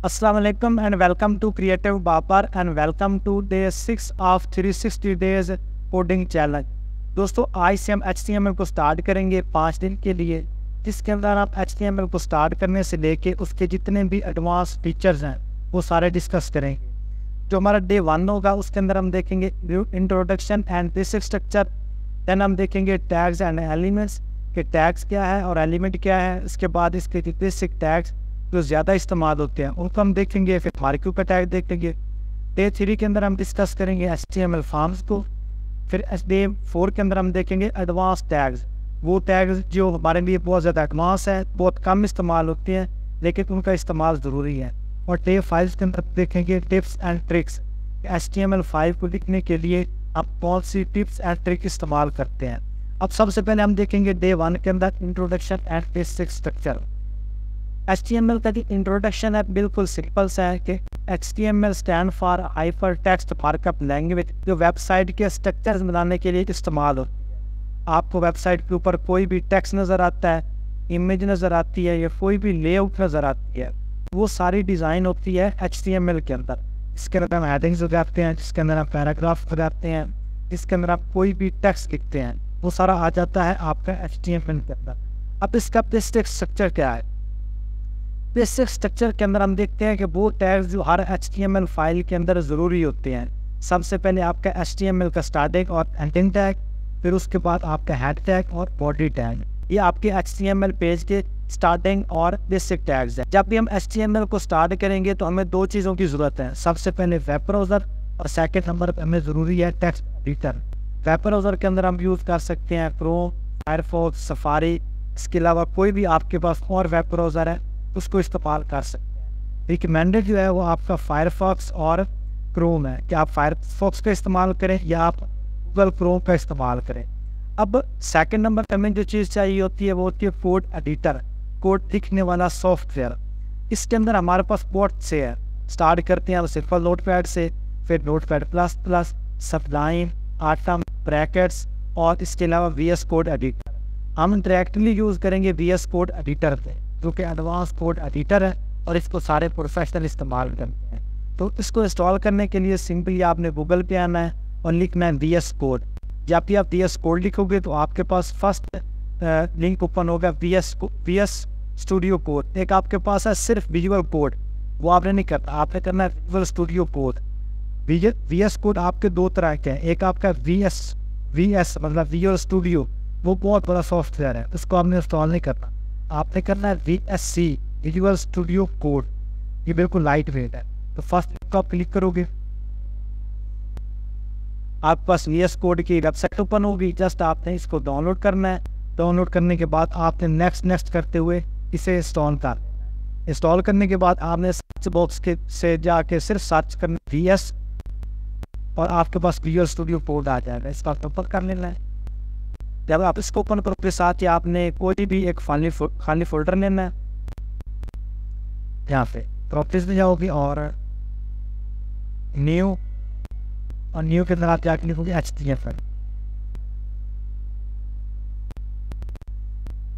अस्सलाम वालेकुम and welcome to creative Babar and welcome to day 6 of 360 days coding challenge. दोस्तों आज से हम HTML को स्टार्ट करेंगे 5 दिन के लिए, जिसके अंदर आप HTML को स्टार्ट करने से लेके उसके जितने भी एडवांस फीचर्स हैं वो सारे डिस्कस करेंगे। जो हमारा डे 1 होगा उसके अंदर हम देखेंगे introduction and basic structure. Then हम देखेंगे टैग्स एंड एलिमेंट्स के टैग्स क्या है और एलिमेंट क्या है। इसके बाद इसके बेसिक टैग्स जो ज़्यादा इस्तेमाल होते हैं उनको हम देखेंगे। फिर मार्क्यू का टैग देखेंगे। डे 3 के अंदर हम डिस्कस करेंगे HTML फॉर्म्स को। फिर डे 4 के अंदर हम देखेंगे एडवांस टैग्स, वो टैग्स जो हमारे लिए बहुत ज़्यादा एडवांस है, बहुत कम इस्तेमाल होते हैं लेकिन उनका इस्तेमाल ज़रूरी है। और डे 5 के अंदर देखेंगे टिप्स एंड ट्रिक्स। HTML5 को लिखने के लिए आप कौन सी टिप्स एंड ट्रिक इस्तेमाल करते हैं। अब सबसे पहले हम देखेंगे डे 1 के अंदर introduction and basic structure. HTML का जो इंट्रोडक्शन है बिल्कुल सिंपल सा है कि HTML stand for hyper text markup language, जो वेबसाइट के स्ट्रक्चर्स बनाने के लिए इस्तेमाल होती है। आपको वेबसाइट के ऊपर कोई भी टेक्स्ट नज़र आता है, इमेज नज़र आती है या कोई भी लेआउट नज़र आती है, वो सारी डिज़ाइन होती है HTML के अंदर। इसके अंदर हम हेडिंग्स लगाते हैं, जिसके अंदर हम पैराग्राफ लगाते हैं, जिसके अंदर आप कोई भी टेक्स्ट लिखते हैं, वो सारा आ जाता है आपका HTML के अंदर। अब इसका बेसिक स्ट्रक्चर क्या है। बेसिक स्ट्रक्चर के अंदर हम देखते हैं कि वो टैग्स जो हर HTML फाइल के अंदर ज़रूरी होते हैं। सबसे पहले आपका HTML का स्टार्टिंग और एंडिंग टैग, फिर उसके बाद आपका हेड टैग और बॉडी टैग। ये आपके HTML पेज के स्टार्टिंग और बेसिक टैग्स हैं। जब भी हम HTML को स्टार्ट करेंगे तो हमें 2 चीज़ों की ज़रूरत है। सबसे पहले वेब ब्राउज़र और सेकेंड नंबर पर हमें ज़रूरी है टेक्स्ट एडिटर। वेब ब्राउज़र के अंदर हम यूज़ कर सकते हैं क्रोम, फायरफॉक्स, सफारी। इसके अलावा कोई भी आपके पास और वेब ब्राउज़र है उसको इस्तेमाल कर सकते हैं। रिकमेंडेड जो है वो आपका फायरफॉक्स और क्रोम है कि आप फायरफॉक्स का इस्तेमाल करें या आप गूगल क्रोम का इस्तेमाल करें। अब सेकंड नंबर पर हमें जो चीज़ चाहिए होती है वो होती है कोड एडिटर, कोड लिखने वाला सॉफ्टवेयर। इसके अंदर हमारे पास बहुत से है। स्टार्ट करते हैं सिंपल नोटपैड से, फिर notepad plus plus, Sublime, Atom, Brackets और इसके अलावा VS कोड एडिटर। हम डायरेक्टली यूज़ करेंगे VS कोड एडिटर पे, जो कि एडवांस कोड एडिटर है और इसको सारे प्रोफेशनल इस्तेमाल करते हैं। तो इसको इंस्टॉल करने के लिए सिंपली आपने गूगल पे आना है और लिखना है VS कोड। जब भी आप VS कोड लिखोगे तो आपके पास फर्स्ट लिंक ओपन होगा VS स्टूडियो कोड। एक आपके पास है सिर्फ विजुअल कोड, वो आपने नहीं करना, आपने करना है visual studio code. VS code आपके 2 तरह के हैं। एक आपका VS मतलब विजुअल स्टूडियो, वो बहुत बड़ा सॉफ्टवेयर है, उसको आपने इंस्टॉल नहीं करना। आपने करना है VSC विजुअल स्टूडियो कोड, ये बिल्कुल लाइट वेट है। तो फर्स्ट लिंक को आप क्लिक करोगे, आपके पास VS कोड की वेबसाइट ओपन होगी। जस्ट आपने इसको डाउनलोड करना है। डाउनलोड करने के बाद आपने नेक्स्ट करते हुए इसे इंस्टॉल कर लेना है। इंस्टॉल करने के बाद आपने सर्च बॉक्स के से जाके सिर्फ सर्च करना VS और आपके पास विजुअल स्टूडियो कोड आ जाएगा। इसका ओपन कर लेना है। जब आप इसको ओपन करो के साथ ही आपने कोई भी एक खाली फोल्डर लेना है। यहाँ पे प्रॉपर्टीज में जाओगे और न्यू के अंदर आप जाके लिखोगे HTML।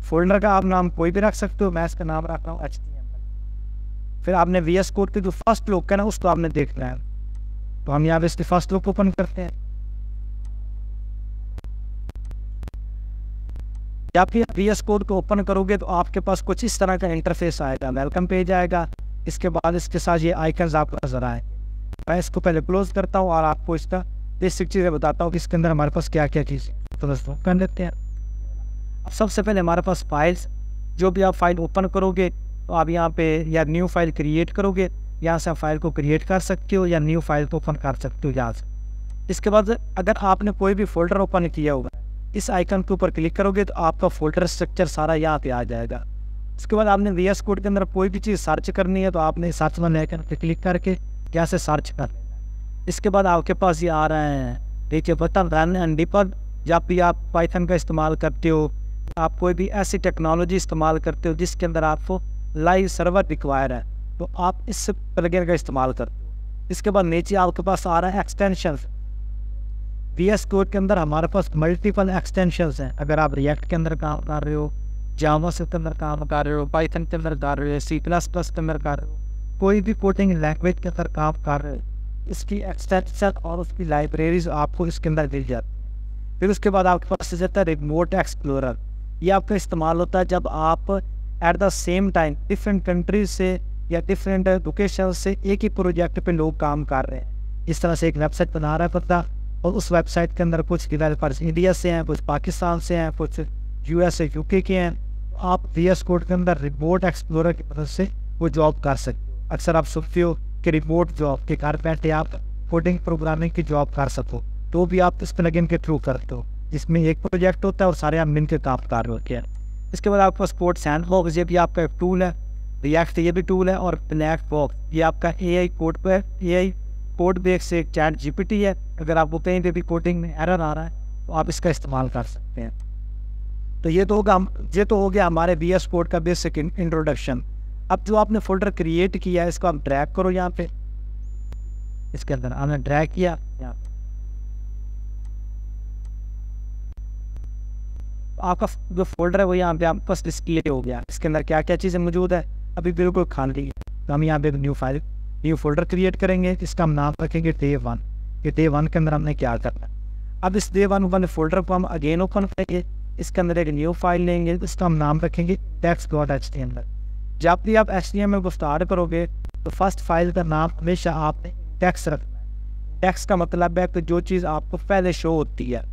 फोल्डर का आप नाम कोई भी रख सकते हो, मैं इसका नाम रख रहा हूँ HTML। फिर आपने VS कोड के जो फर्स्ट लुक है ना उसको आपने देखना है। तो हम यहाँ पे इसके फर्स्ट लुक ओपन करते हैं। जब भी आप VS कोड को ओपन करोगे तो आपके पास कुछ इस तरह का इंटरफेस आएगा, वेलकम पेज आएगा। इसके बाद इसके साथ ये आइकन्स आपको नजर आए। मैं इसको पहले क्लोज करता हूँ और आपको इसका बेसिक चीज़ें बताता हूँ कि इसके अंदर हमारे पास क्या क्या चीज़ें। तो दोस्तों कर लेते हैं। अब सबसे पहले हमारे पास फाइल्स, जो भी आप फाइल ओपन करोगे तो आप यहाँ पे या न्यू फाइल क्रिएट करोगे, यहाँ से आप फाइल को क्रिएट कर सकते हो या न्यू फाइल को ओपन कर सकते हो यहाँ से। इसके बाद अगर आपने कोई भी फोल्डर ओपन किया होगा, इस आइकन के ऊपर क्लिक करोगे तो आपका फोल्डर स्ट्रक्चर सारा यहाँ पे आ जाएगा। इसके बाद आपने VS कोड के अंदर कोई भी चीज़ सर्च करनी है तो आपने सर्च वाले आइकन पे क्लिक करके यहाँ से सर्च कर लेना। इसके बाद आपके पास ये आ रहे हैं देखिए बटन रन एंड डिबग। जब भी आप पाइथन का इस्तेमाल करते हो, आप कोई भी ऐसी टेक्नोलॉजी इस्तेमाल करते हो जिसके अंदर आपको लाइव सर्वर रिक्वायर है, तो आप इस प्लगइन का इस्तेमाल करते हो। इसके बाद नीचे आपके पास आ रहा है एक्सटेंशन। VS कोड के अंदर हमारे पास मल्टीपल एक्सटेंशंस हैं। अगर आप रिएक्ट के अंदर काम कर रहे हो, जावा के अंदर काम कर रहे हो, पाइथन के अंदर कर रहे हो, C++ के अंदर कर रहे हो, कोई भी कोडिंग लैंग्वेज के अंदर काम कर रहे हैं, इसकी एक्सटेंशन और उसकी लाइब्रेरीज आपको इसके अंदर मिल जाती है। फिर उसके बाद आपके पास जाता है रिमोट एक्सप्लोरर। ये आपका इस्तेमाल होता है जब आप at the same time different countries से या डिफरेंट लोकेशन से एक ही प्रोजेक्ट पे लोग काम कर रहे हैं। इस तरह से एक वेबसाइट बना रहा है बंदा, और उस वेबसाइट के अंदर कुछ डेवलपर्स इंडिया से हैं, कुछ पाकिस्तान से हैं, कुछ यूएस से यूके के हैं। आप VS कोड के अंदर रिमोट एक्सप्लोरर की मदद से वो जॉब कर सकते हो। अक्सर आप सुनते हो कि रिमोट जॉब के घर बैठे आप कोडिंग प्रोग्रामिंग की जॉब कर सको, तो भी आप इस प्लगइन के थ्रू करते हो, जिसमें एक प्रोजेक्ट होता है और सारे आप मिल के काम कर रहे होते हैं। इसके बाद आपके पास कोड सैंडबॉक्स, ये भी आपका एक टूल है। रिएक्ट ये भी टूल है, और ब्लैक बॉक्स ये आपका AI कोड पर AI कोड बेस से एक चैट GPT है। अगर आपको कहीं पे भी कोडिंग में एरर आ रहा है तो आप इसका इस्तेमाल कर सकते हैं। तो ये तो हो गया हमारे VS कोड का बेसिक इंट्रोडक्शन। अब जो आपने फोल्डर क्रिएट किया है, इसको आप ड्रैग करो यहाँ पे, इसके अंदर आपने ड्रैग किया, यहाँ आपका जो फोल्डर है वो यहाँ पे आपके पास डिस्प्ले हो गया। इसके अंदर क्या क्या चीज़ें मौजूद है अभी बिल्कुल खाली है। तो हम यहाँ पे न्यू फोल्डर क्रिएट करेंगे, इसका हम नाम रखेंगे Day 1। कि Day 1 के अंदर हमने क्या करना है। अब इस Day 1 वाले फोल्डर को हम अगेन ओपन करेंगे, इसके अंदर एक न्यू फाइल लेंगे, इसका हम नाम रखेंगे index.html। जब भी आप HTML को स्टार्ट करोगे तो फर्स्ट फाइल का नाम हमेशा आपने इंडेक्स रखना है। इंडेक्स का मतलब है कि जो चीज़ आपको पहले शो होती है,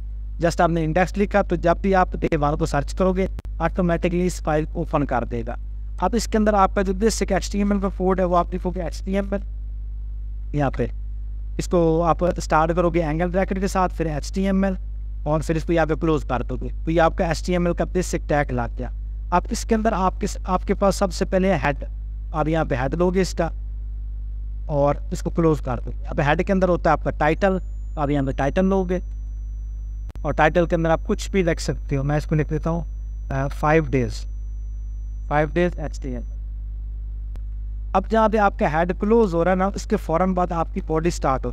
जस्ट आपने इंडेक्स लिखा तो जब भी आप Day 1 को सर्च करोगे ऑटोमेटिकली इस फाइल को ओपन कर देगा। अब इसके अंदर आपका जो बेसिक HTML का कोड है वो आप लिखोगे HTML, यहाँ पे इसको आप स्टार्ट करोगे एंगल ब्रैकेट के साथ, फिर HTML, और फिर इसको यहाँ पे क्लोज कर दोगे, तो ये आपका HTML का बेसिक टैग लग गया। अब इसके अंदर आपके पास सबसे पहले हेड, आप यहाँ पे हेड लोगे इसका और इसको क्लोज कर दोगे। अब हेड के अंदर होता है आपका टाइटल, आप यहाँ पे टाइटल लोगे और टाइटल के अंदर आप कुछ भी लिख सकते हो। मैं इसको लिख देता हूँ 5 days HTML। अब जहाँ पे आपका हेड क्लोज हो रहा है ना, इसके फौरन बाद आपकी बॉडी स्टार्ट हो।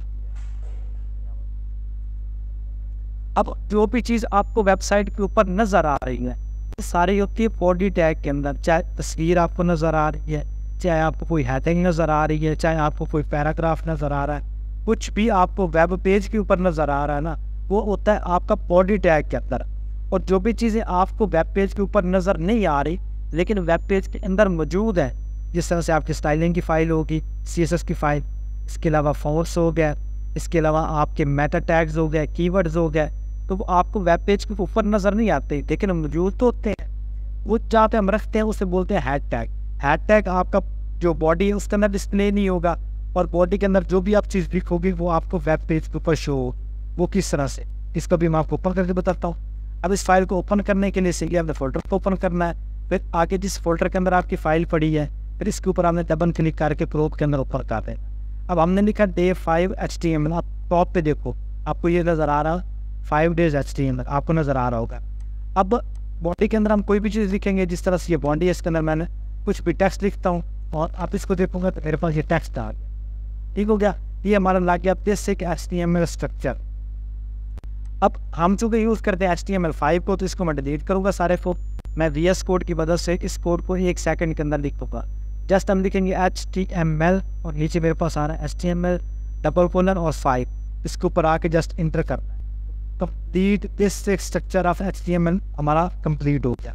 अब जो भी चीज़ आपको वेबसाइट के ऊपर नज़र आ रही है सारी होती है बॉडी टैग के अंदर। चाहे तस्वीर आपको नज़र आ रही है, चाहे आपको कोई हेडिंग नज़र आ रही है, चाहे आपको कोई पैराग्राफ नज़र आ रहा है, कुछ भी आपको वेब पेज के ऊपर नज़र आ रहा है ना, वो होता है आपका बॉडी टैग के अंदर। और जो भी चीज़ें आपको वेब पेज के ऊपर नज़र नहीं आ रही लेकिन वेब पेज के अंदर मौजूद है, जिस तरह से आपकी स्टाइलिंग की फ़ाइल होगी, CSS की फ़ाइल, इसके अलावा फॉन्ट्स हो गया, इसके अलावा आपके मेटा टैग्स हो गए, कीवर्ड्स हो गए, तो वो आपको वेब पेज के ऊपर नज़र नहीं आते लेकिन मौजूद तो होते हैं। वो जहाँ पे हम रखते हैं उसे बोलते हैं हैड टैग। हैड टैग आपका जो बॉडी है उसके अंदर डिस्प्ले नहीं होगा, और बॉडी के अंदर जो भी आप चीज़ लिखोगे वो आपको वेब पेज के ऊपर शो हो। वो किस तरह से, इसको भी मैं आपको ओपन करके बताता हूँ। अब इस फाइल को ओपन करने के लिए सिंपली आपने फोल्डर को ओपन करना है, फिर आगे जिस फोल्डर के अंदर आपकी फ़ाइल पड़ी है फिर इसके ऊपर आपने डबल क्लिक करके क्रोप के अंदर ओपन कर देना। अब हमने लिखा Day 5 HTML, आप टॉप पे देखो आपको ये नज़र आ रहा है 5 days HTML, आपको नज़र आ रहा होगा। अब बॉडी के अंदर हम कोई भी चीज़ लिखेंगे, जिस तरह से ये बॉडी है इसके अंदर मैंने कुछ भी टेक्स्ट लिखता हूँ और आप इसको देखूंगा तो मेरे पास ये टेक्स्ट आ गया। ठीक हो गया, ये हमारा लग गया बेसिक HTML स्ट्रक्चर। अब हम चूँकि यूज़ करते हैं HTML5 को, तो इसको मैं डिलीट करूँगा सारे को। मैं VS कोड की मदद से इस कोड को 1 सेकंड के अंदर लिख दूँगा। जस्ट हम लिखेंगे HTML और नीचे मेरे पास आ रहा है HTML :: और 5, इसके ऊपर आके जस्ट इंटर करना है। Complete basic structure of HTML हमारा कंप्लीट हो गया।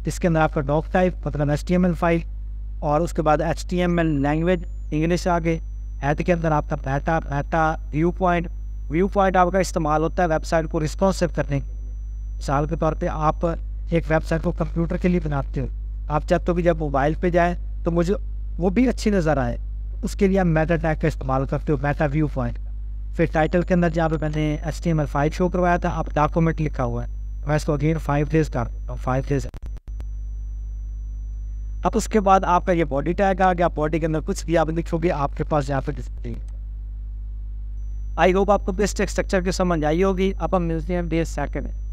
इसके अंदर आपका डॉक टाइप मतलब HTML फाइल, और उसके बाद HTML लैंग्वेज इंग्लिश आ गए। हेड के अंदर आपका मेटा व्यू पॉइंट आपका इस्तेमाल होता है वेबसाइट को रिस्पॉन्सिव करने के लिए। मिसाल के तौर पे आप एक वेबसाइट को कंप्यूटर के लिए बनाते हो, आप चाहते हो कि जब मोबाइल पे जाए तो मुझे वो भी अच्छी नज़र आए, उसके लिए आप मेटा टैग का इस्तेमाल करते हो, मेटा व्यू पॉइंट का। फिर टाइटल के अंदर जहाँ पे मैंने HTML5 शो करवाया था, आप डॉक्यूमेंट लिखा हुआ है, मैं इसको अगेन 5 days कर देता हूँ, 5 days। अब उसके बाद आपका ये बॉडी टैग आ गया। बॉडी के अंदर कुछ भी आप लिखोगे आपके पास यहाँ पे डिस्प्ले। आई होप आपको बेसिक स्ट्रक्चर की समझ आई होगी। अब हम मिलते हैं 20 सेकंड में।